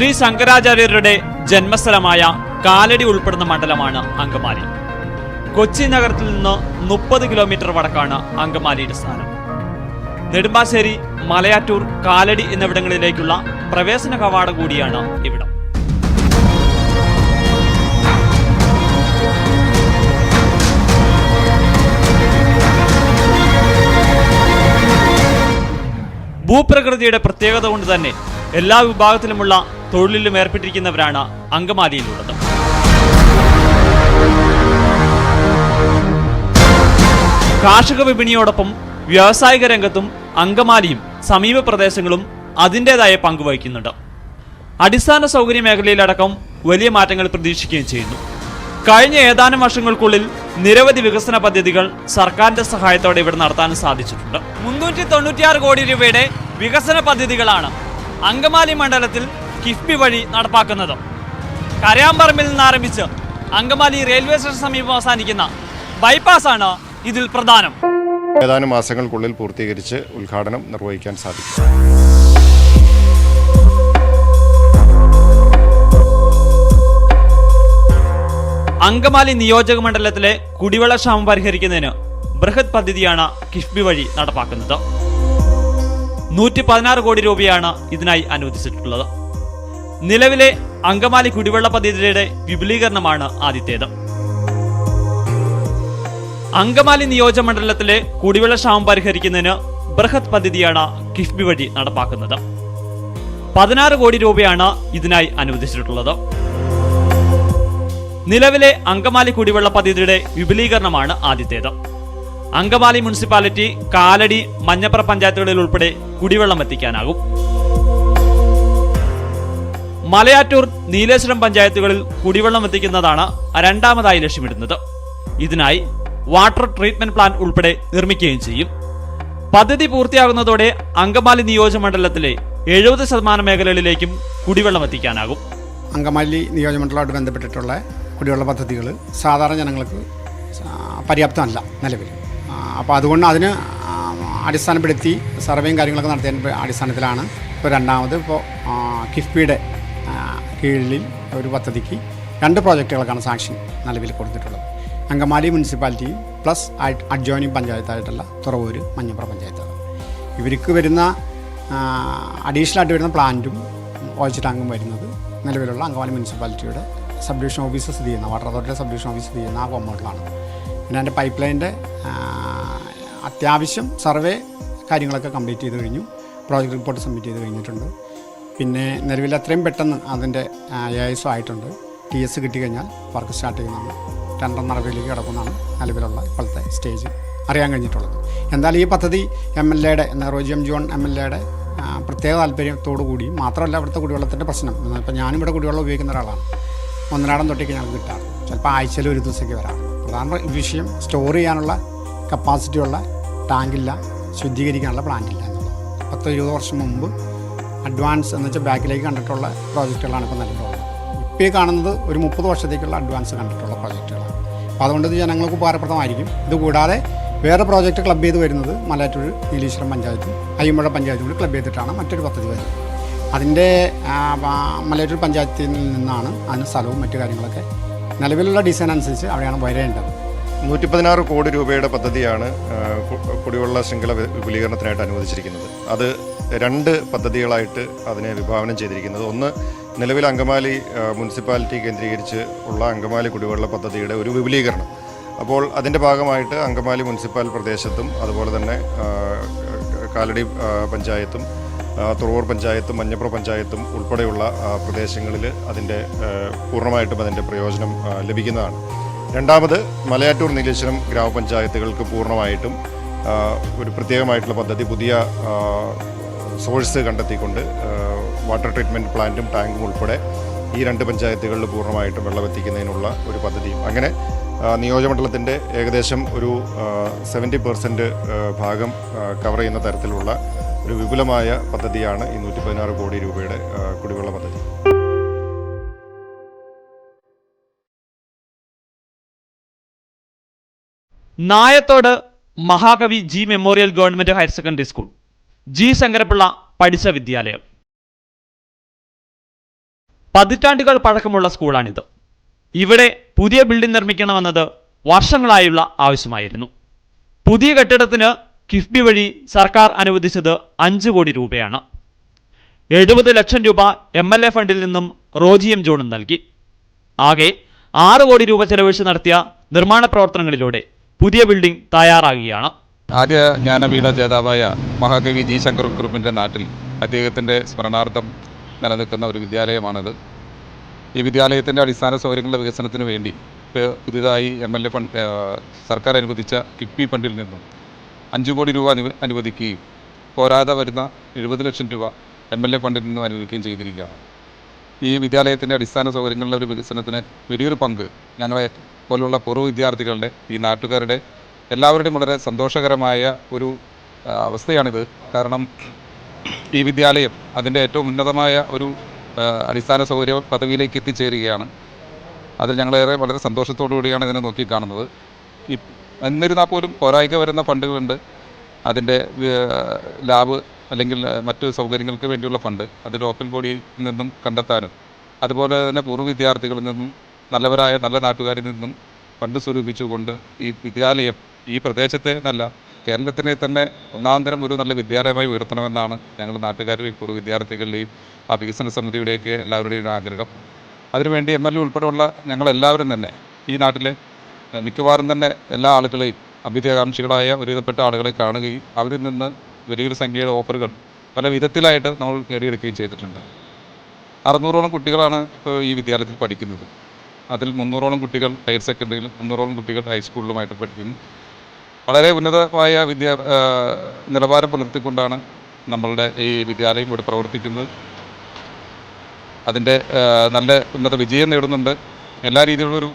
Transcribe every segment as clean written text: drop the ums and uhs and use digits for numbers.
ശ്രീ ശങ്കരാചാര്യരുടെ ജന്മസ്ഥലമായ കാലടി ഉൾപ്പെടുന്ന മണ്ഡലമാണ് അങ്കമാലി. കൊച്ചി നഗരത്തിൽ നിന്ന് 30 കിലോമീറ്റർ വടക്കാണ് അങ്കമാലിയുടെ സ്ഥാനം. നെടുമ്പാശ്ശേരി, മലയാറ്റൂർ, കാലടി എന്നിവിടങ്ങളിലേക്കുള്ള പ്രവേശന കവാടം കൂടിയാണ് ഇവിടം. ഭൂപ്രകൃതിയുടെ പ്രത്യേകത കൊണ്ട് തന്നെ എല്ലാ വിഭാഗത്തിലുമുള്ള തൊഴിലിലും ഏർപ്പെട്ടിരിക്കുന്നവരാണ് അങ്കമാലിയിലുള്ളത്. കാർഷിക വിപണിയോടൊപ്പം വ്യാവസായിക രംഗത്തും അങ്കമാലിയും സമീപ പ്രദേശങ്ങളും അതിൻ്റെതായ പങ്കുവഹിക്കുന്നുണ്ട്. അടിസ്ഥാന സൗകര്യ മേഖലയിലടക്കം വലിയ മാറ്റങ്ങൾ പ്രതീക്ഷിക്കുകയും ചെയ്യുന്നു. കഴിഞ്ഞ ഏതാനും വർഷങ്ങൾക്കുള്ളിൽ നിരവധി വികസന പദ്ധതികൾ സർക്കാരിന്റെ സഹായത്തോടെ ഇവിടെ നടത്താനും സാധിച്ചിട്ടുണ്ട്. 396 കോടി രൂപയുടെ വികസന പദ്ധതികളാണ് അങ്കമാലി മണ്ഡലത്തിൽ കിഫ്ബി വഴി നടപ്പാക്കുന്നത്. കരയാമ്പറമ്പിൽ നിന്ന് ആരംഭിച്ച് അങ്കമാലി റെയിൽവേ സ്റ്റേഷൻ സമീപം അവസാനിക്കുന്ന ബൈപ്പാസാണ് ഇതിൽ പ്രധാനം. ഏതാനും മാസങ്ങൾക്കുള്ളിൽ പൂർത്തീകരിച്ച് ഉദ്ഘാടനം നിർവഹിക്കാൻ സാധിക്കും. അങ്കമാലി നിയോജക മണ്ഡലത്തിലെ കുടിവെള്ള ക്ഷാമം പരിഹരിക്കുന്നതിന് ബൃഹത് പദ്ധതിയാണ് കിഫ്ബി വഴി നടപ്പാക്കുന്നത്. 116 കോടി രൂപയാണ് ഇതിനായി അനുവദിച്ചിട്ടുള്ളത്. നിലവിലെ അങ്കമാലി കുടിവെള്ള പദ്ധതിയുടെ വിപുലീകരണമാണ് ആദ്യത്തേത്. അങ്കമാലി നിയോജക മണ്ഡലത്തിലെ കുടിവെള്ള ക്ഷാമം പരിഹരിക്കുന്നതിന് ബൃഹത് പദ്ധതിയാണ് കിഫ്ബി വഴി നടപ്പാക്കുന്നത്. 16 കോടി രൂപയാണ് ഇതിനായി അനുവദിച്ചിട്ടുള്ളത്. നിലവിലെ അങ്കമാലി കുടിവെള്ള പദ്ധതിയുടെ വിപുലീകരണമാണ് ആദ്യത്തേത്. അങ്കമാലി മുനിസിപ്പാലിറ്റി, കാലടി, മഞ്ഞപ്ര പഞ്ചായത്തുകളിൽ ഉൾപ്പെടെ കുടിവെള്ളം എത്തിക്കാനാകും. മലയാറ്റൂർ, നീലേശ്വരം പഞ്ചായത്തുകളിൽ കുടിവെള്ളം എത്തിക്കുന്നതാണ് രണ്ടാമതായി ലക്ഷ്യമിടുന്നത്. ഇതിനായി വാട്ടർ ട്രീറ്റ്മെന്റ് പ്ലാന്റ് ഉൾപ്പെടെ നിർമ്മിക്കുകയും ചെയ്യും. പദ്ധതി പൂർത്തിയാകുന്നതോടെ അങ്കമാലി നിയോജകമണ്ഡലത്തിലെ 70% മേഖലകളിലേക്കും കുടിവെള്ളം എത്തിക്കാനാകും. അങ്കമാലി നിയോജകമണ്ഡലവുമായിട്ട് ബന്ധപ്പെട്ടിട്ടുള്ള കുടിവെള്ള പദ്ധതികൾ സാധാരണ ജനങ്ങൾക്ക് പര്യാപ്തമല്ല നിലവിൽ. അപ്പോൾ അതുകൊണ്ട് അതിന് അടിസ്ഥാനപ്പെടുത്തി സർവേയും കാര്യങ്ങളൊക്കെ നടത്തിയതിൻ്റെ അടിസ്ഥാനത്തിലാണ് ഇപ്പോൾ രണ്ടാമത് കിഫ്ബിയുടെ കീഴിൽ ഒരു പദ്ധതിക്ക് 2 പ്രോജക്റ്റുകൾക്കാണ് സാങ്ഷൻ നിലവിൽ കൊടുത്തിട്ടുള്ളത്. അങ്കമാലി മുനിസിപ്പാലിറ്റി പ്ലസ് അഡ്ജോയിനിങ് പഞ്ചായത്തായിട്ടുള്ള തുറവൂർ, മഞ്ഞപ്ര പഞ്ചായത്തുകൾ. ഇവർക്ക് വരുന്ന അഡീഷണലായിട്ട് വരുന്ന പ്ലാന്റും ഓയിച്ച് ടാങ്കും വരുന്നത് നിലവിലുള്ള അങ്കമാലി മുനിസിപ്പാലിറ്റിയുടെ സബ് ഡിവിഷൻ ഓഫീസ് സ്ഥിതി ചെയ്യുന്ന വാട്ടർ അതോറിറ്റിയുടെ സബ് ഡിവിഷൻ ഓഫീസ് സ്ഥിതി ചെയ്യുന്ന ആ കോമ്പൗണ്ടിലാണ്. പിന്നെ അതിൻ്റെ പൈപ്പ് ലൈൻ്റെ അത്യാവശ്യം സർവേ കാര്യങ്ങളൊക്കെ കംപ്ലീറ്റ് ചെയ്ത് കഴിഞ്ഞു. പ്രോജക്റ്റ് റിപ്പോർട്ട് സബ്മിറ്റ് ചെയ്ത് കഴിഞ്ഞിട്ടുണ്ട്. പിന്നെ നിലവിൽ എത്രയും പെട്ടെന്ന് അതിൻ്റെ AIS ആയിട്ടുണ്ട്. TS കിട്ടിക്കഴിഞ്ഞാൽ വർക്ക് സ്റ്റാർട്ട് ചെയ്യുന്നതാണ്. ടെൻഡർ നടപടിയിലേക്ക് കിടക്കുന്നതാണ് നിലവിലുള്ള ഇപ്പോഴത്തെ സ്റ്റേജ് അറിയാൻ കഴിഞ്ഞിട്ടുള്ളത്. എന്തായാലും ഈ പദ്ധതി MLA Roji M John MLA പ്രത്യേക താല്പര്യത്തോടു കൂടി മാത്രമല്ല, ഇവിടുത്തെ കുടിവെള്ളത്തിൻ്റെ പ്രശ്നം. ഇപ്പോൾ ഞാനിവിടെ കുടിവെള്ളം ഉപയോഗിക്കുന്ന ഒരാളാണ്. 1 തൊട്ടേക്ക് ഞങ്ങൾക്ക് കിട്ടാറ്. ചിലപ്പോൾ ആഴ്ചയിൽ ഒരു ദിവസത്തേക്ക് വരാറ്. പ്രധാന വിഷയം സ്റ്റോർ ചെയ്യാനുള്ള കപ്പാസിറ്റിയുള്ള ടാങ്കില്ല, ശുദ്ധീകരിക്കാനുള്ള പ്ലാന്റില്ല എന്നുള്ളത്. 10-20 വർഷം മുമ്പ് അഡ്വാൻസ് എന്ന് വെച്ചാൽ ബാക്കിലേക്ക് കണ്ടിട്ടുള്ള പ്രോജക്റ്റുകളാണ് ഇപ്പോൾ നിലവിലുള്ളത്. ഇപ്പോൾ ഈ കാണുന്നത് ഒരു 30 വർഷത്തേക്കുള്ള അഡ്വാൻസ് കണ്ടിട്ടുള്ള പ്രോജക്റ്റുകളാണ്. അപ്പോൾ അതുകൊണ്ട് ഇത് ജനങ്ങൾക്ക് ഉപകാരപ്രദമായിരിക്കും. ഇതുകൂടാതെ വേറെ പ്രോജക്റ്റ് ക്ലബ് ചെയ്ത് വരുന്നത് മലയാറ്റൂർ, നീലേശ്വരം പഞ്ചായത്തും അയ്യമ്പുഴ പഞ്ചായത്തും കൂടി ക്ലബ് ചെയ്തിട്ടാണ് മറ്റൊരു പദ്ധതി വരുന്നത്. അതിൻ്റെ മലയാറ്റൂർ പഞ്ചായത്തിൽ നിന്നാണ് അതിന് സ്ഥലവും മറ്റു കാര്യങ്ങളൊക്കെ നിലവിലുള്ള ഡിസൈൻ അനുസരിച്ച് അവിടെയാണ് വരേണ്ടത്. 116 കോടി രൂപയുടെ പദ്ധതിയാണ് കുടിവെള്ള ശൃംഖല വിപുലീകരണത്തിനായിട്ട് അനുവദിച്ചിരിക്കുന്നത്. അത് 2 പദ്ധതികളായിട്ട് അതിനെ വിഭാവനം ചെയ്തിരിക്കുന്നത്. ഒന്ന്, നിലവിൽ അങ്കമാലി മുനിസിപ്പാലിറ്റി കേന്ദ്രീകരിച്ച് ഉള്ള അങ്കമാലി കുടിവെള്ള പദ്ധതിയുടെ ഒരു വിപുലീകരണം. അപ്പോൾ അതിൻ്റെ ഭാഗമായിട്ട് അങ്കമാലി മുനിസിപ്പൽ പ്രദേശത്തും അതുപോലെ തന്നെ കാലടി പഞ്ചായത്തും തുറവൂർ പഞ്ചായത്തും മഞ്ഞപ്ര പഞ്ചായത്തും ഉൾപ്പെടെയുള്ള പ്രദേശങ്ങളിൽ അതിൻ്റെ പൂർണ്ണമായിട്ടും അതിൻ്റെ പ്രയോജനം ലഭിക്കുന്നതാണ്. രണ്ടാമത്, മലയാറ്റൂർ, നീലേശ്വരം ഗ്രാമപഞ്ചായത്തുകൾക്ക് പൂർണ്ണമായിട്ടും ഒരു പ്രത്യേകമായിട്ടുള്ള പദ്ധതി, പുതിയ സോഴ്സ് കണ്ടെത്തിക്കൊണ്ട് വാട്ടർ ട്രീറ്റ്മെൻറ്റ് പ്ലാന്റും ടാങ്കും ഉൾപ്പെടെ ഈ 2 പഞ്ചായത്തുകളിൽ പൂർണ്ണമായിട്ടും വെള്ളമെത്തിക്കുന്നതിനുള്ള ഒരു പദ്ധതിയും. അങ്ങനെ നിയോജകമണ്ഡലത്തിൻ്റെ ഏകദേശം ഒരു 70% ഭാഗം കവർ ചെയ്യുന്ന തരത്തിലുള്ള ഒരു വിപുലമായ പദ്ധതിയാണ് ഈ 116 കോടി രൂപയുടെ കുടിവെള്ള പദ്ധതി. നായത്തോട് മഹാകവി G memorial government higher secondary school, G Sankara Pillai പഠിച്ച വിദ്യാലയം. പതിറ്റാണ്ടുകൾ പഴക്കമുള്ള സ്കൂളാണിത്. ഇവിടെ പുതിയ ബിൽഡിംഗ് നിർമ്മിക്കണമെന്നത് വർഷങ്ങളായുള്ള ആവശ്യമായിരുന്നു. പുതിയ കെട്ടിടത്തിന് കിഫ്ബി വഴി സർക്കാർ അനുവദിച്ചത് 5 കോടി രൂപയാണ്. 70 ലക്ഷം രൂപ MLA ഫണ്ടിൽ നിന്നും റോജി എം ജോണും നൽകി. ആകെ 6 കോടി രൂപ ചെലവഴിച്ച് നടത്തിയ നിർമ്മാണ പ്രവർത്തനങ്ങളിലൂടെ പുതിയ ബിൽഡിംഗ് തയ്യാറാകുകയാണ്. ആദ്യ ജ്ഞാനപീഠ ജേതാവായ മഹാകവി ജി ശങ്കർ കുറുപ്പിൻ്റെ നാട്ടിൽ അദ്ദേഹത്തിൻ്റെ സ്മരണാർത്ഥം നിലനിൽക്കുന്ന ഒരു വിദ്യാലയമാണിത്. ഈ വിദ്യാലയത്തിൻ്റെ അടിസ്ഥാന സൗകര്യങ്ങളുടെ വികസനത്തിന് വേണ്ടി പുതിയതായി MLA ഫണ്ട് സർക്കാർ അനുവദിച്ച കിഫ്ബി ഫണ്ടിൽ നിന്നും 5 കോടി രൂപ അനുവദിക്കുകയും പോരാതെ വരുന്ന 70 ലക്ഷം രൂപ MLA ഫണ്ടിൽ നിന്നും അനുവദിക്കുകയും ചെയ്തിരിക്കുകയാണ്. ഈ വിദ്യാലയത്തിൻ്റെ അടിസ്ഥാന സൗകര്യങ്ങളുടെ ഒരു വികസനത്തിന് വലിയൊരു പങ്ക് ഞങ്ങളെ പോലുള്ള പൂർവ്വ വിദ്യാർത്ഥികളുടെ, ഈ നാട്ടുകാരുടെ എല്ലാവരുടെയും വളരെ സന്തോഷകരമായ ഒരു അവസ്ഥയാണിത്. കാരണം ഈ വിദ്യാലയം അതിൻ്റെ ഏറ്റവും ഉന്നതമായ ഒരു അടിസ്ഥാന സൗകര്യ പദവിയിലേക്ക് എത്തിച്ചേരുകയാണ്. അതിൽ ഞങ്ങളേറെ വളരെ സന്തോഷത്തോടു കൂടിയാണ് ഇതിനെ നോക്കിക്കാണുന്നത്. എന്നിരുന്നാൽ പോലും പോരായ്മ വരുന്ന ഫണ്ടുകളുണ്ട്. അതിൻ്റെ ലാബ് അല്ലെങ്കിൽ മറ്റു സൗകര്യങ്ങൾക്ക് വേണ്ടിയുള്ള ഫണ്ട് അത് ലോക്കൽ ബോഡിയിൽ നിന്നും കണ്ടെത്താനും അതുപോലെ തന്നെ പൂർവ്വ വിദ്യാർത്ഥികളിൽ നിന്നും നല്ലവരായ നല്ല നാട്ടുകാരിൽ നിന്നും ഫണ്ട് സ്വരൂപിച്ചുകൊണ്ട് ഈ വിദ്യാലയം ഈ പ്രദേശത്തെ നല്ല കേരളത്തിനെ തന്നെ ഒന്നാന്തരം ഒരു നല്ല വിദ്യാലയമായി ഉയർത്തണമെന്നാണ് ഞങ്ങൾ നാട്ടുകാരുടെയും പൂർവ്വ വിദ്യാർത്ഥികളുടെയും ആ വികസന സമിതിയുടെയൊക്കെ എല്ലാവരുടെയും ആഗ്രഹം. അതിനുവേണ്ടി MLA ഉൾപ്പെടെയുള്ള ഞങ്ങളെല്ലാവരും തന്നെ ഈ നാട്ടിലെ മിക്കവാറും തന്നെ എല്ലാ ആളുകളെയും അഭ്യുദയകാംക്ഷികളായ ഒരുവിധപ്പെട്ട ആളുകളെ കാണുകയും അവരിൽ നിന്ന് വലിയൊരു സംഖ്യയുടെ ഓഫറുകൾ പല വിധത്തിലായിട്ട് നമ്മൾ നേടിയെടുക്കുകയും ചെയ്തിട്ടുണ്ട്. 600ഓളം കുട്ടികളാണ് ഇപ്പോൾ ഈ വിദ്യാലയത്തിൽ പഠിക്കുന്നത്. അതിൽ 300ഓളം കുട്ടികൾ ഹയർ സെക്കൻഡറിയിലും 300ഓളം കുട്ടികൾ ഹൈസ്കൂളിലുമായിട്ട് പഠിക്കുന്നു. വളരെ ഉന്നതമായ നിലവാരം പുലർത്തിക്കൊണ്ടാണ് നമ്മളുടെ ഈ വിദ്യാലയം ഇവിടെ പ്രവർത്തിക്കുന്നത്. അതിൻ്റെ നല്ല ഉന്നത വിജയം നേടുന്നുണ്ട്. എല്ലാ രീതിയിലുള്ളൊരു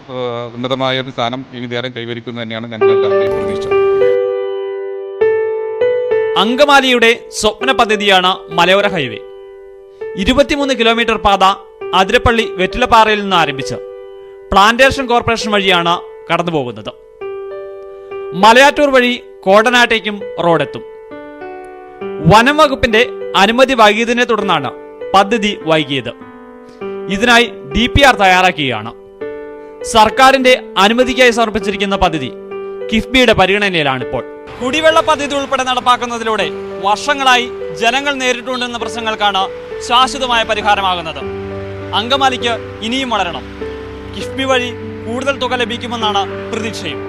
ഉന്നതമായ ഒരു സ്ഥാനം ഈ വിദ്യാലയം കൈവരിക്കുന്നത് തന്നെയാണ് ഞങ്ങളെല്ലാവരുടെയും പ്രതീക്ഷ. അങ്കമാലിയുടെ സ്വപ്ന പദ്ധതിയാണ് മലയോര ഹൈവേ. 23 കിലോമീറ്റർ പാത അതിരപ്പള്ളി വെറ്റിലപ്പാറയിൽ നിന്ന് ആരംഭിച്ച് പ്ലാന്റേഷൻ കോർപ്പറേഷൻ വഴിയാണ് കടന്നുപോകുന്നത്. മലയാറ്റൂർ വഴി കോടനാട്ടേക്കും റോഡെത്തും. വനം വകുപ്പിന്റെ അനുമതി വൈകിയതിനെ തുടർന്നാണ് പദ്ധതി വൈകിയത്. ഇതിനായി DPR തയ്യാറാക്കുകയാണ്. സർക്കാരിന്റെ അനുമതിക്കായി സമർപ്പിച്ചിരിക്കുന്ന പദ്ധതി കിഫ്ബിയുടെ പരിഗണനയിലാണിപ്പോൾ. കുടിവെള്ള പദ്ധതി ഉൾപ്പെടെ നടപ്പാക്കുന്നതിലൂടെ വർഷങ്ങളായി ജനങ്ങൾ നേരിട്ടുണ്ടെന്ന പ്രശ്നങ്ങൾക്കാണ് ശാശ്വതമായ പരിഹാരമാകുന്നത്. അങ്കമാലിക്ക് ഇനിയും വളരണം. കിഫ്ബി വഴി കൂടുതൽ തുക ലഭിക്കുമെന്നാണ് പ്രതീക്ഷയും.